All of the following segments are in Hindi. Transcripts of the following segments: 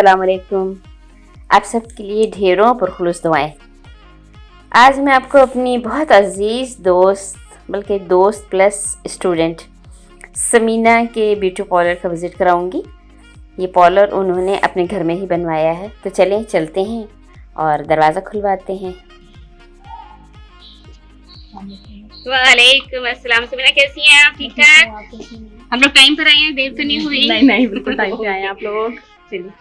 अस्सलाम वालेकुम। आप सबके लिए ढेरों पुरखुलूस दुआएं। आज मैं आपको अपनी बहुत अजीज़ दोस्त, बल्कि दोस्त प्लस स्टूडेंट समीना के ब्यूटी पार्लर का विज़िट कराऊंगी। ये पार्लर उन्होंने अपने घर में ही बनवाया है, तो चलें चलते हैं और दरवाज़ा खुलवाते हैं। वालेकुम अस्सलाम। समीना कैसी हैं आप? ठीक ठाक? हम लोग टाइम पर आए हैं, देर तो नहीं हुई? नहीं बिल्कुल टाइम पे आए हैं आप लोग। चलिए।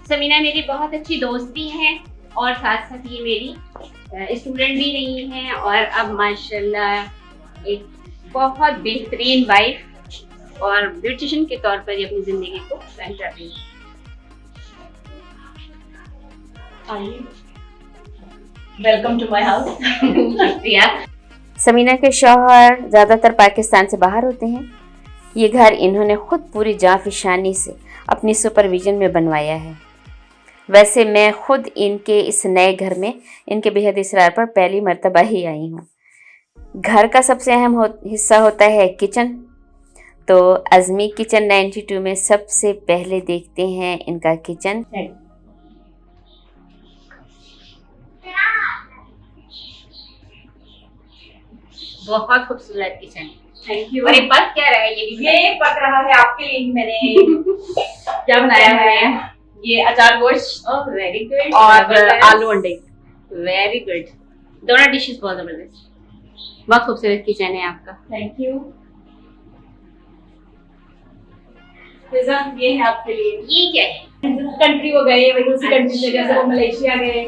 समीना मेरी बहुत अच्छी दोस्त भी है और साथ साथ ये मेरी स्टूडेंट भी रही हैं और अब माशाल्लाह एक बहुत बेहतरीन वाइफ और ब्यूटिशियन के तौर पर ये अपनी ज़िंदगी को स्पेंड कर रही है। Welcome to my house. शुक्रिया। समीना के शौहर ज़्यादातर पाकिस्तान से बाहर होते हैं। ये घर इन्होंने खुद पूरी जांफिशानी से अपनी सुपरविजन में बनवाया है। वैसे मैं खुद इनके इस नए घर में इनके बेहद इसरार पर पहली मर्तबा ही आई हूँ। घर का सबसे अहम हिस्सा होता है किचन। तो अज़मी किचन 92 में सबसे पहले देखते हैं इनका किचन। बहुत खूबसूरत किचन। Thank you. और ये पक क्या रहा है? ये पक रहा है आपके लिए। मैंने क्या बनाया है? ये अचार गोश्त। Oh very good. और आलू अंडे। Very good. दोनों डिशेस बहुत जबरदस्त। बहुत खूबसूरत किचन है आपका। Thank you. ये है आपके लिए। ये क्या है? कंट्री वो गए, वही उसी कंट्री से, जैसे वो मलेशिया गए,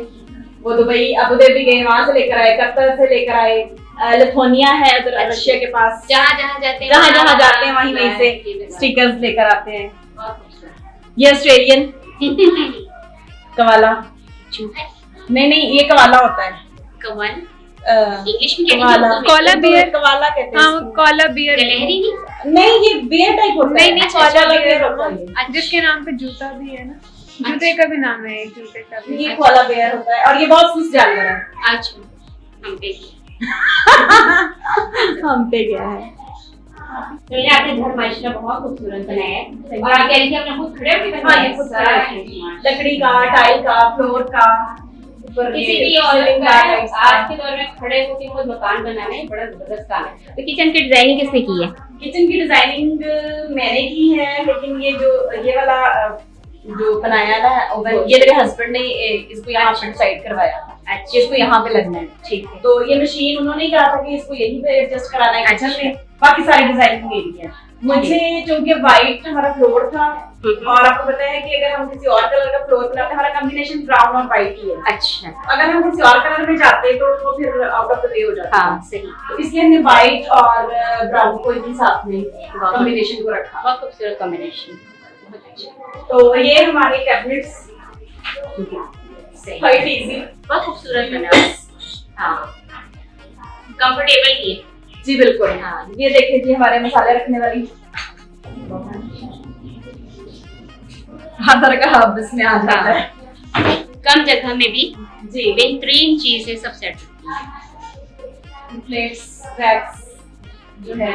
वो दुबई अबू धाबी गए, वहां से लेकर आए, कतर से लेकर आए, लिथुआनिया है उधर रशिया के पास। जहाँ जाते हैं वहीं से स्टिकर्स लेकर आते हैं। ये ऑस्ट्रेलियन कवाला। नहीं ये कवाला होता है। कवन इंग्लिश में कवाला बियर। कवाला कहते हैं। हाँ कॉला बियर। गलहरी नहीं ये बियर टाइप होता है। नहीं कॉला बियर होता है, जिसके नाम पे जूता भी है ना। जूते का भी नाम है, एक जूते का भी। ये कॉला बियर होता है और ये बहुत खुश जानवर है। अच्छा हम पे गया है। तो ये आपने घर माशाल्लाह बहुत खूबसूरत बनाया है। और आप कह रही थी आपने खुद खड़े होकर बनाया है? खुद खड़े होकर, लकड़ी का, टाइल का, फ्लोर का, किसी भी औरत का आज के दौर में खड़े होकर खुद मकान बनाना है बड़ा जबरदस्त काम है। तो किचन की डिजाइनिंग किसने की है? किचन की डिजाइनिंग मैंने की है, लेकिन ये वाला जो बनाया ना ओवन, ये मेरे हस्बैंड ने इसको यहाँ पे डिसाइड करवाया। अच्छा, इसको यहाँ पे लगना है। ठीक है। तो ये मशीन उन्होंने कहा था कि इसको यहीं पे एडजस्ट कराना है किचन में। बाकी सारी डिजाइनिंग मेरी है। मुझे चूंकि व्हाइट हमारा फ्लोर था और आपको पता है कि अगर हम किसी और कलर का फ्लोर बनाते हैं, हमारा कॉम्बिनेशन ब्राउन और व्हाइट ही है। अच्छा, अगर हम किसी और कलर में जाते तो वो फिर आउट ऑफ द वे हो जाता। हाँ सही। तो इसलिए हमने व्हाइट और ब्राउन को ही साथ में कॉम्बिनेशन को रखा। बहुत खूबसूरत कॉम्बिनेशन। तो ये हमारे कैबिनेट्स क्वाइट इजी, बहुत खूबसूरत बना। हाँ कंफर्टेबल ही है जी बिल्कुल। हाँ ये देखिए जी हमारे मसाले रखने वाली हर तरह का हब इसमें आ जाता है। कम जगह में भी जी बेहतरीन चीजें सब सेट होती हैं। प्लेट्स रैक्स जो है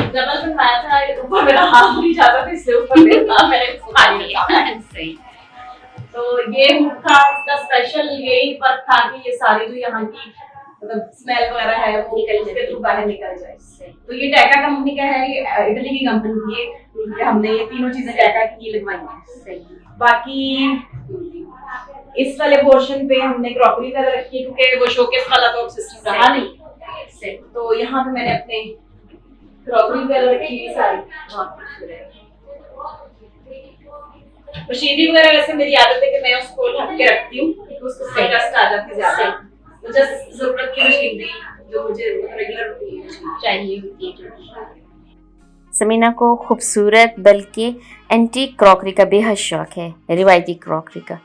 डबल बनवाया था, ऊपर मेरा हाथ नहीं जाता था इसलिए ऊपर लेता मैंने खा लिया। सही। तो ये था इसका स्पेशल, यही पर था कि ये सारी जो यहाँ की मतलब स्मेल वगैरह है वो इसके थ्रू बाहर निकल जाए। तो ये टैका कंपनी का है, ये इटली की कंपनी है। हमने ये तीनों चीजें टैका की लगवाई हैं। बाकी इस वाले पोर्शन पे हमने क्रॉकरी कलर रखी है, क्योंकि वो शोकेस वाला तो सिस्टम रहा नहीं। तो यहाँ पे मैंने अपने क्रॉकरी कलर रखी है सारी। बहुत खूबसूरत। मशीनरी वगैरह वैसे मेरी आदत है कि मैं उसको ढक के रखती हूँ, तो उसको डस्ट आ जाती है ज्यादा। मुझे जरूरत की मशीनरी जो मुझे रेगुलर चाहिए होती है। समीना को खूबसूरत बल्कि एंटीक क्रॉकरी का बेहद शौक है, रिवायती क्रॉकरी का।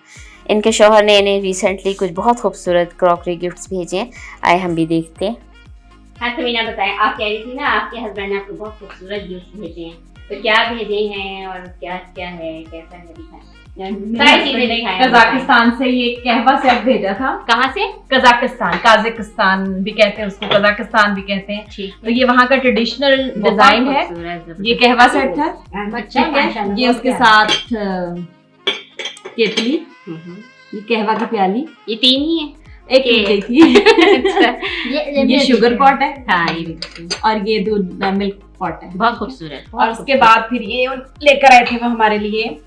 इनके शौहर ने इन्हें रिसेंटली कुछ बहुत खूबसूरत क्रॉकरी गिफ्ट्स भेजे हैं। आए हम भी देखते हैं। हाँ समीना बताएं, आप कह रही थी ना आपके हस्बैंड ने आपको बहुत खूबसूरत गिफ्ट्स भेजे हैं, तो क्या भेजे हैं और क्या क्या है, कैसा है दिखाएं। सारी चीजें दिखाएं। कजाकिस्तान से ये कहवा सेट भेजा था। कहाँ से? कजाकिस्तान, काजिकिस्तान भी कहते हैं उसको, कजाकिस्तान भी कहते हैं। ठीक तो ये वहाँ का ट्रेडिशनल डिजाइन है। ये कहवा सेट था, ठीक है। ये उसके साथ केतली, ये कहवा की प्याली, ये 3 ही है, एक गई थी। ये शुगर पॉट है, हाँ, और ये दूध मिल्क पॉट है। बहुत खूबसूरत। और उसके बाद फिर ये लेकर आए थे वो हमारे लिए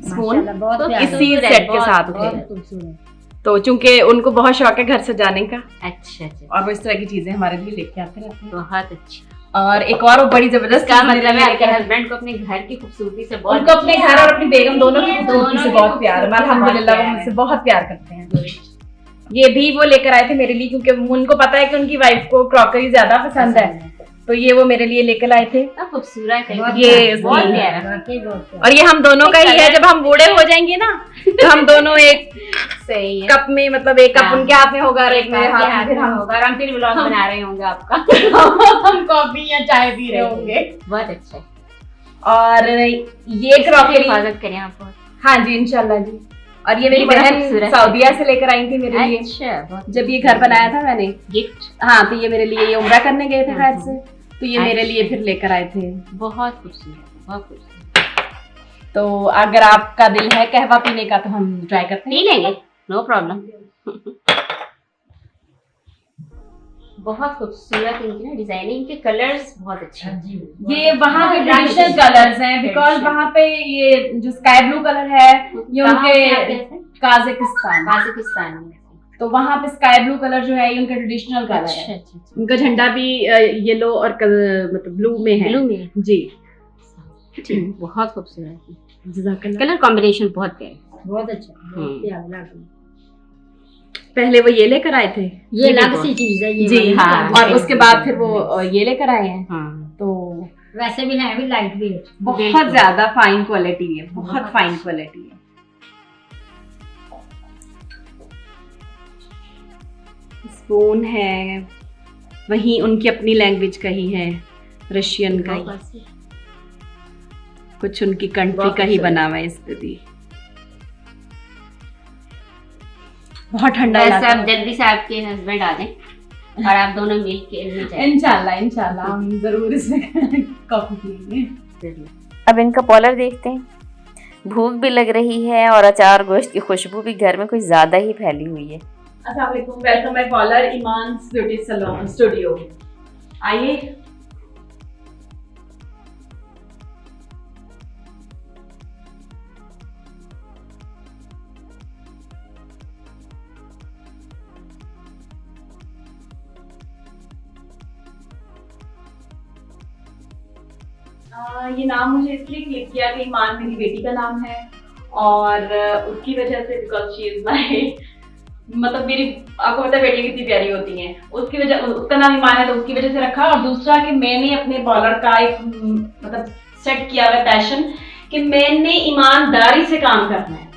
स्पून, इसी सेट के साथ थे। तो चूंकि उनको बहुत शौक है घर सजाने का, अच्छा, और वो इस तरह की चीजें हमारे लिए लेके आते रहते हैं। बहुत अच्छा। और एक और बड़ी जबरदस्त का मतलब है आपके हस्बैंड को अपने घर की खूबसूरती से बहुत, उनको अपने घर और अपनी बेगम दोनों की खूबसूरती से बहुत प्यार है। अल्हम्दुलिल्लाह वो मुझसे बहुत प्यार करते हैं। ये भी वो लेकर आए थे मेरे लिए, क्योंकि उनको पता है कि उनकी वाइफ को क्रॉकरी ज्यादा पसंद है, तो ये वो मेरे लिए लेकर आए थे। खूबसूरत है ये बहुत प्यारा। और ये हम दोनों का ही है। जब हम बूढ़े हो जाएंगे ना तो हम दोनों एक सही है। कप में, मतलब एक कप उनके हाथ में होगा और एक मेरे हाथ में, फिर हम होगा और हम फिर व्लॉग बना रहे होंगे आपका। हम कॉफी या चाय पी रहे होंगे। बहुत अच्छा। और ये क्रॉकरी हिफाजत करें आप बहुत। हाँ जी, इंशाल्लाह जी। और ये मेरी बड़ा बहन खूबसूरत सऊदीया से लेकर आई थी मेरे लिए। अच्छा, जब ये घर बनाया था मैंने गिफ्ट। हाँ, तो ये मेरे लिए, ये उम्रा करने गए थे खैर से, तो ये मेरे लिए फिर लेकर आए थे। बहुत खूबसूरत, बहुत खूबसूरत। तो अगर आपका दिल है कहवा पीने का तो हम ट्राई करते हैं। पी लेंगे, नो प्रॉब्लम। बहुत खूबसूरत इनकी ना डिजाइनिंग के कलर्स बहुत अच्छे हैं। ये वहाँ के ट्रेडिशनल कलर्स हैं, बिकॉज वहाँ पे ये जो स्काई ब्लू कलर है ये उनके काजिकिस्तान में, तो वहाँ पे स्काई ब्लू कलर जो है ये उनका ट्रेडिशनल कलर है। उनका झंडा भी येलो और मतलब ब्लू में है। ब्लू में जी, बहुत खूबसूरत कलर कलर कॉम्बिनेशन, बहुत प्यारा, बहुत अच्छा। पहले वो ये लेकर आए थे, ये अलग सी चीज है ये जी हाँ, और उसके बाद फिर वो ये लेकर आए हैं। हाँ। तो वैसे भी है भी लाइट वेट, बहुत ज्यादा फाइन क्वालिटी है, बहुत फाइन क्वालिटी है। स्पून है, वहीं उनकी अपनी लैंग्वेज का ही है, रशियन का ही, कुछ उनकी कंट्री का ही बना हुआ है इस पे भी। बहुत ठंडा बस अब जल्दी से आपके हस्बैंड आ जाएं और आप दोनों मिल के इंशाल्लाह हम जरूर इसमें कॉफी पिएंगे। अब इनका पॉलर देखते हैं। भूख भी लग रही है और अचार गोश्त की खुशबू भी घर में कुछ ज्यादा ही फैली हुई है। अस्सलाम वालेकुम, welcome my parlour Iman's beauty salon studio. आइए, ये नाम मुझे इसलिए क्लिक किया कि ईमान मेरी बेटी का नाम है और उसकी वजह से, बिकॉज शी इज माय, मतलब मेरी, आपको पता है बेटी कितनी प्यारी होती है, उसकी वजह, उसका नाम ईमान है तो उसकी वजह से रखा। और दूसरा कि मैंने अपने पार्लर का एक मतलब सेट किया हुआ पैशन कि मैंने ईमानदारी से काम करना है,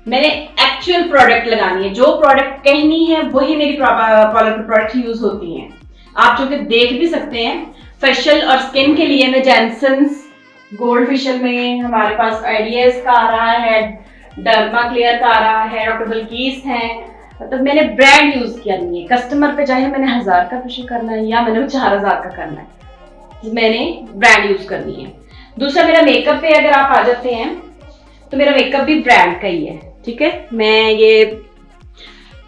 मैंने एक्चुअल प्रोडक्ट लगानी है, जो प्रोडक्ट कहनी है वही मेरी पार्लर की प्रोडक्ट यूज होती हैं। आप जो कि देख भी सकते हैं, फेशियल और स्किन के लिए मैं जैनसन्स गोल्ड फेशियल में हमारे पास आइडियाज का आ रहा है, डर्मा क्लियर का आ रहा है, डॉक्टर बल्कीस है, मतलब मैंने ब्रांड यूज किया नहीं है। कस्टमर पे चाहे मैंने 1000 का फेशियल करना है या मैंने 4000 का करना है, मैंने ब्रांड यूज करनी है। दूसरा, मेरा मेकअप पे अगर आप आ जाते हैं तो मेरा मेकअप भी ब्रांड का ही है, ठीक है। मैं ये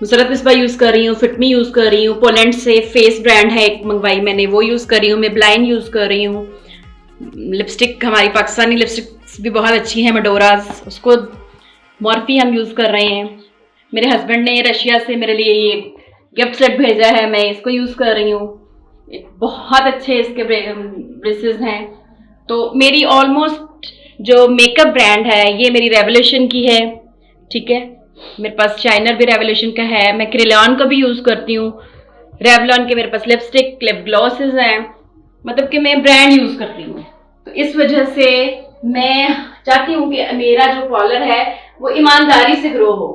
मुसरत मिसबा यूज कर रही हूँ, फिटमी यूज कर रही हूँ, पोलैंड से फेस ब्रांड है एक मंगवाई मैंने, वो यूज कर रही हूँ। मैं ब्लाइन यूज कर रही हूँ। लिपस्टिक हमारी पाकिस्तानी लिपस्टिक्स भी बहुत अच्छी हैं, मेडोराज, उसको मॉर्फी हम यूज कर रहे हैं। मेरे हस्बैंड ने रशिया से मेरे लिए ये गिफ्ट सेट भेजा है, मैं इसको यूज कर रही हूँ। बहुत अच्छे इसके ब्रेसेस हैं। तो मेरी ऑलमोस्ट जो मेकअप ब्रांड है ये मेरी रेवोल्यूशन की है, ठीक है। मेरे पास शाइनर भी रेवोल्यूशन का है, मैं क्रेलॉन का भी यूज करती हूँ। रेवलॉन के मेरे पास लिपस्टिक, लिप ग्लॉसेस हैं, मतलब कि मैं ब्रांड यूज करती हूँ। तो इस वजह से मैं चाहती हूँ कि मेरा जो पार्लर है वो ईमानदारी से ग्रो हो,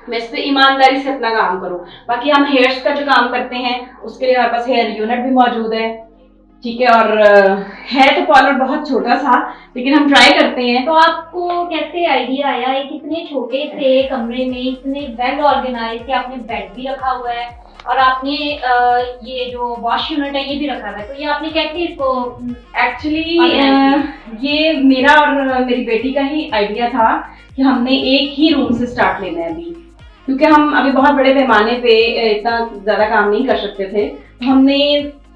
मैं इस पे ईमानदारी से अपना काम करूँ। बाकी हम हेयर्स का जो काम करते हैं उसके लिए हमारे पास हेयर यूनिट भी मौजूद है, ठीक है। और है तो पार्लर बहुत छोटा सा, लेकिन हम ट्राई करते हैं। तो आपको कैसे आइडिया आया, ये कितने छोटे से कमरे में इतने वेल ऑर्गेनाइज कि आपने बेड भी रखा हुआ है और आपने ये जो वॉश यूनिट है ये भी रखा हुआ है, तो ये आपने कैसे इसको एक्चुअली ये मेरा और मेरी बेटी का ही आइडिया था कि हमने एक ही रूम से स्टार्ट लेना है अभी, क्योंकि हम अभी बहुत बड़े पैमाने पे इतना ज्यादा काम नहीं कर सकते थे। तो हमने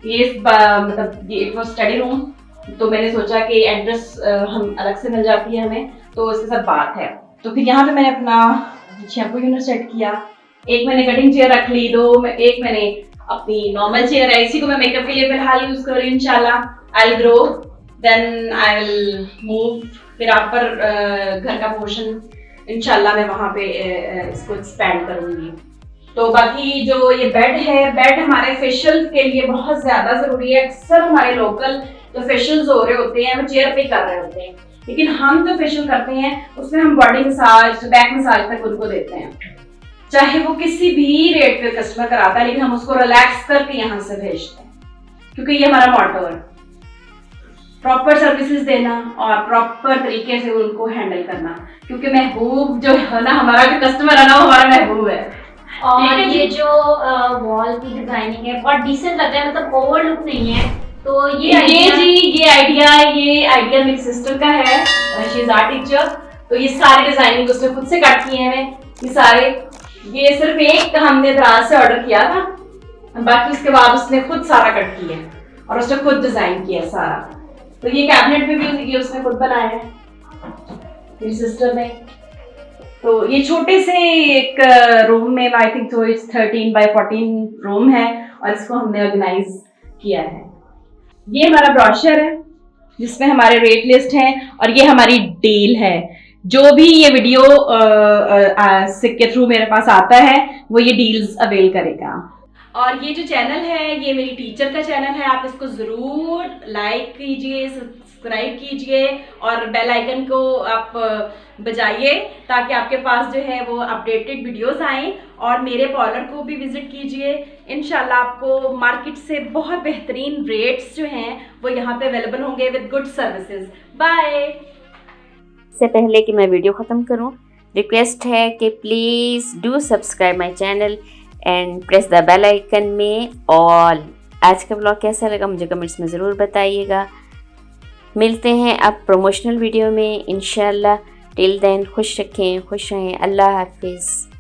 ये मतलब ये इट वाज स्टडी रूम, तो मैंने सोचा कि एड्रेस हम अलग से मिल जाती है हमें, तो इसके साथ बात है। तो फिर यहाँ पे मैंने अपना शैम्पू यूनिट सेट किया, एक मैंने कटिंग चेयर रख ली, एक मैंने अपनी नॉर्मल चेयर है, इसी को मैं मेकअप के लिए फिलहाल यूज कर रही हूँ। इंशाल्लाह I will grow, then I will move, फिर आप पर घर का पोर्शन इंशाल्लाह मैं वहाँ पे इसको एक्सपेंड करूंगी। तो बाकी जो ये बेड है, बेड हमारे फेशियल के लिए बहुत ज्यादा जरूरी है। अक्सर हमारे लोकल जो फेशियल्स हो रहे होते हैं वो चेयर पे कर रहे होते हैं, लेकिन हम जो फेशियल करते हैं उसमें हम बॉडी मसाज, बैक मसाज तक उनको देते हैं, चाहे वो किसी भी रेट पे कस्टमर कराता है, लेकिन हम उसको रिलैक्स करके यहाँ से भेजते हैं, क्योंकि ये हमारा मोटो है, प्रॉपर सर्विसेज देना और प्रॉपर तरीके से उनको हैंडल करना, क्योंकि महबूब जो है ना, हमारा जो कस्टमर है ना, वो हमारा महबूब है। और ये जो वॉल की डिजाइनिंग है बहुत डिसेंट लग रहा है, मतलब ओवर लुक नहीं है। तो ये आइडिया मेरी सिस्टर का है, शी इज आर्ट टीचर। तो ये सारी डिजाइनिंग उसने खुद से कट किए हैं, ये सारे, ये सिर्फ एक हमने दराज से ऑर्डर किया था, बाकी उसके बाद उसने खुद सारा कट किया और उसने खुद डिजाइन किया सारा। तो ये कैबिनेट में भी ये उसने खुद बनाया है मेरी सिस्टर ने। तो ये छोटे से एक रूम में, आई थिंक तो इट्स 13 by 14 रूम है, और इसको हमने ऑर्गेनाइज किया है। ये हमारा ब्रोशर है जिसमें हमारे रेट लिस्ट है, और ये हमारी डील है। जो भी ये वीडियो के थ्रू मेरे पास आता है वो ये डील्स अवेल करेगा। और ये जो चैनल है ये मेरी टीचर का चैनल है, आप इसको ज़रूर लाइक कीजिए, सब्सक्राइब कीजिए और बेल आइकन को आप बजाइए, ताकि आपके पास जो है वो अपडेटेड वीडियोस आएँ। और मेरे पार्लर को भी विजिट कीजिए, इंशाल्लाह आपको मार्केट से बहुत बेहतरीन रेट्स जो हैं वो यहाँ पे अवेलेबल होंगे विद गुड सर्विसेज। बाय। इससे पहले कि मैं वीडियो ख़त्म करूं, रिक्वेस्ट है कि please do subscribe my channel and press the bell icon में ऑल। आज का ब्लॉग कैसा लगा मुझे कमेंट्स में ज़रूर बताइएगा। मिलते हैं अब प्रमोशनल वीडियो में इंशाल्लाह। टिल देन खुश रखें, खुश रहें। अल्लाह हाफिज़।